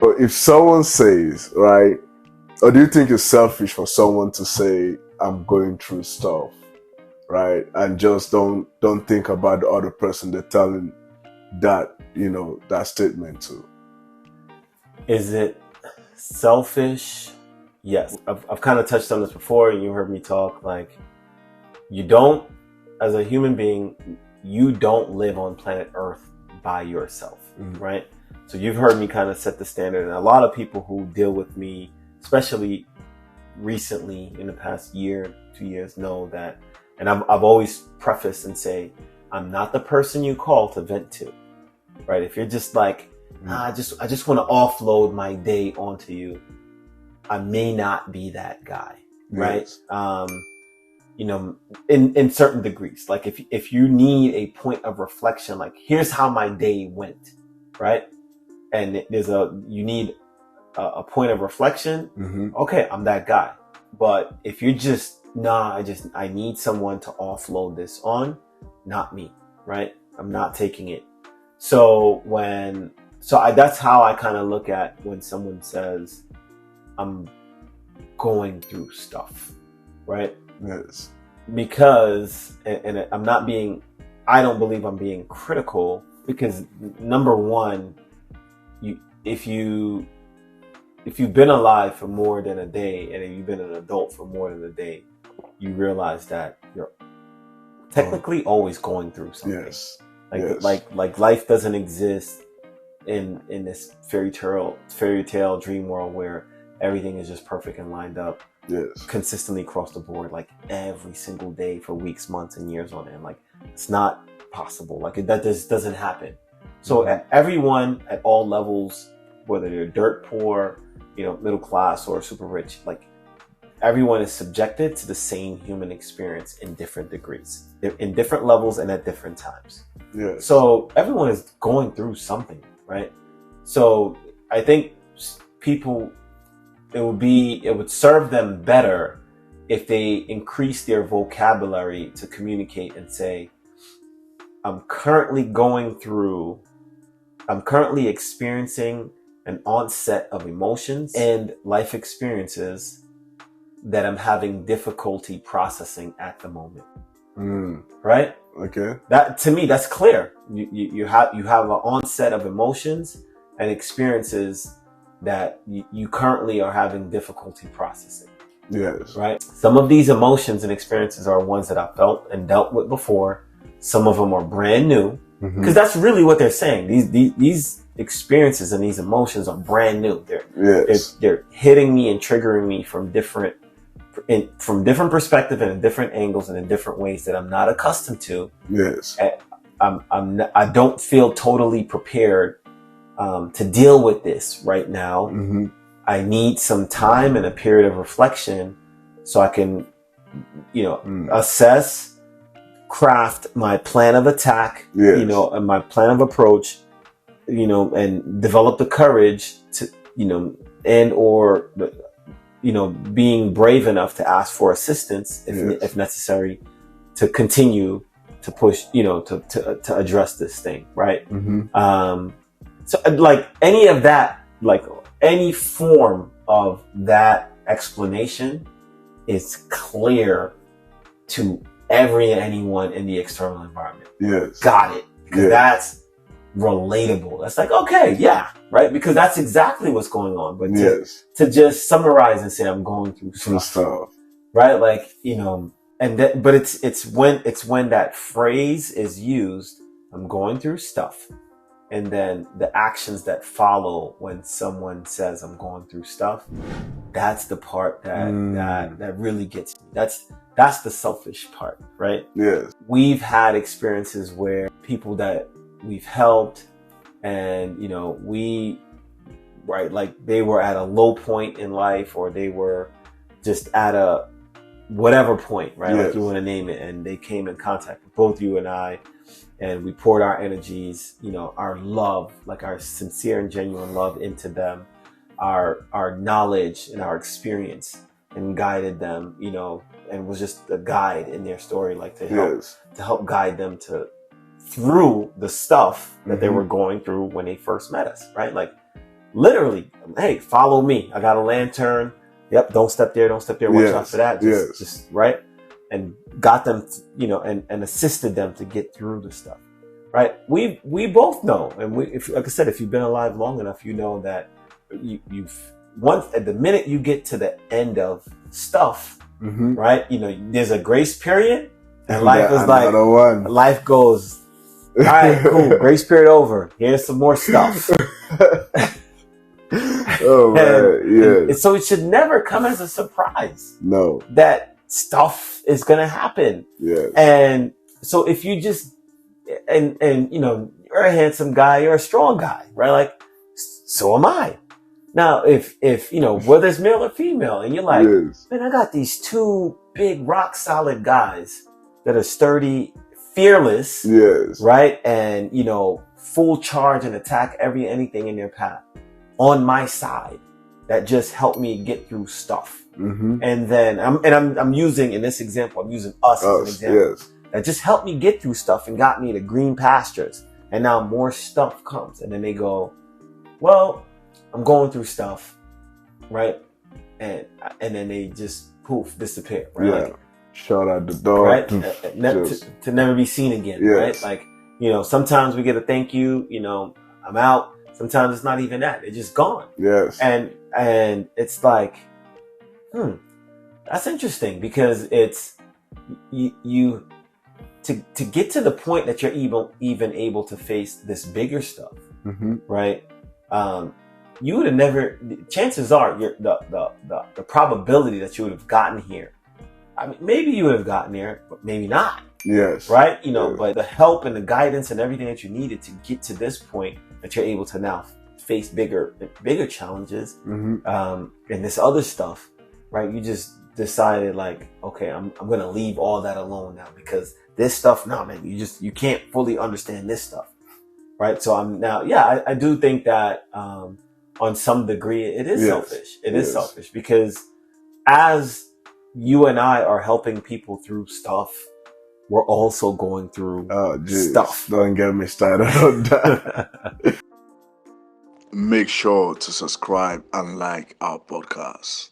But if someone says, right, or do you think it's selfish for someone to say, I'm going through stuff, right? And just don't think about the other person they're telling that, that statement to. Is it selfish? Yes. I've kind of touched on this before, and you heard me talk. Like, you don't, as a human being, you don't live on planet Earth by yourself, right? So you've heard me kind of set the standard, and a lot of people who deal with me, especially recently in the past year, 2 years, know that. And I've always prefaced and say, I'm not the person you call to vent to, right? If you're just like, I just want to offload my day onto you, I may not be that guy, right? Yes. In certain degrees, like if you need a point of reflection, like here's how my day went, right? And you need a point of reflection. Okay, I'm that guy. But if you're just, I need someone to offload this on, not me, right? I'm not taking it. So that's how I kind of look at when someone says, I'm going through stuff, right? Yes. Because, and I don't believe I'm being critical, because number one, if you've been alive for more than a day, and if you've been an adult for more than a day, you realize that you're technically always going through something. Yes. Like life doesn't exist in this fairy tale dream world where everything is just perfect and lined up. Yes. Consistently across the board, like every single day for weeks, months, and years on end. Like, it's not possible. Like, that just doesn't happen. So everyone at all levels, whether you're dirt poor, middle class, or super rich, like, everyone is subjected to the same human experience in different degrees. They're in different levels and at different times. Yes. So everyone is going through something, right? So I think people, it would serve them better if they increase their vocabulary to communicate and say, I'm currently experiencing an onset of emotions and life experiences that I'm having difficulty processing at the moment. Right? Okay. That, to me, that's clear. You have an onset of emotions and experiences that you currently are having difficulty processing. Yes. Right? Some of these emotions and experiences are ones that I've felt and dealt with before. Some of them are brand new, because that's really what they're saying. These experiences and these emotions are brand new. They're hitting me and triggering me from different perspectives and in different angles and in different ways that I'm not accustomed to. Yes. I don't feel totally prepared to deal with this right now. I need some time and a period of reflection so I can, assess, craft my plan of attack, and my plan of approach, and develop the courage to, being brave enough to ask for assistance if necessary, to continue to push, to address this thing, right? So like any of that, like any form of that explanation is clear to anyone in the external environment. Yes. Got it. Because that's relatable. That's like, okay, yeah, right? Because that's exactly what's going on. But to just summarize and say I'm going through stuff. Right? Like, but it's when that phrase is used, I'm going through stuff. And then the actions that follow when someone says I'm going through stuff, that's the part that really gets me. That's the selfish part, right? Yes. We've had experiences where people that we've helped and, like they were at a low point in life, or they were just at a whatever point, right? Like you want to name it. And they came in contact with both you and I, and we poured our energies, our love, like our sincere and genuine love into them, our knowledge and our experience, and guided them, and was just a guide in their story, like to help guide them through the stuff that they were going through when they first met us, right? Like, literally, hey, follow me. I got a lantern. Yep, don't step there, watch out for that. Just right. And got them, and assisted them to get through the stuff. Right. We both know, and like I said, if you've been alive long enough, you know that you've once at the minute you get to the end of stuff, right? There's a grace period, and life is like life goes. All right, cool. Grace period over. Here's some more stuff. Oh man, and so it should never come as a surprise. No, that stuff is gonna happen. Yes. And so if you just and you're a handsome guy, you're a strong guy, right? Like, so am I. Now, if whether it's male or female, and you're like, man, I got these two big rock solid guys that are sturdy, fearless, right, and full charge and attack anything in their path on my side, that just helped me get through stuff. And then I'm using, in this example, I'm using us as an example. That just helped me get through stuff and got me to green pastures. And now more stuff comes, and then they go, well, I'm going through stuff, right? And then they just poof, disappear, right? Yeah. Like, shut out the door, right? To never be seen again, right? Like, sometimes we get a thank you, I'm out. Sometimes it's not even that; they're just gone. Yes. And it's like, that's interesting, because it's you to get to the point that you're even able to face this bigger stuff, right? You would have never. Chances are, the probability that you would have gotten here. I mean, maybe you would have gotten there, but maybe not. Yes. Right. But the help and the guidance and everything that you needed to get to this point, that you're able to now face bigger challenges, and this other stuff, right? You just decided, like, okay, I'm going to leave all that alone now, because this stuff, no, man, you can't fully understand this stuff, right? So I'm now, I do think that on some degree it is selfish. It is selfish, because as you and I are helping people through stuff, we're also going through stuff. Don't get me started on that. Make sure to subscribe and like our podcast.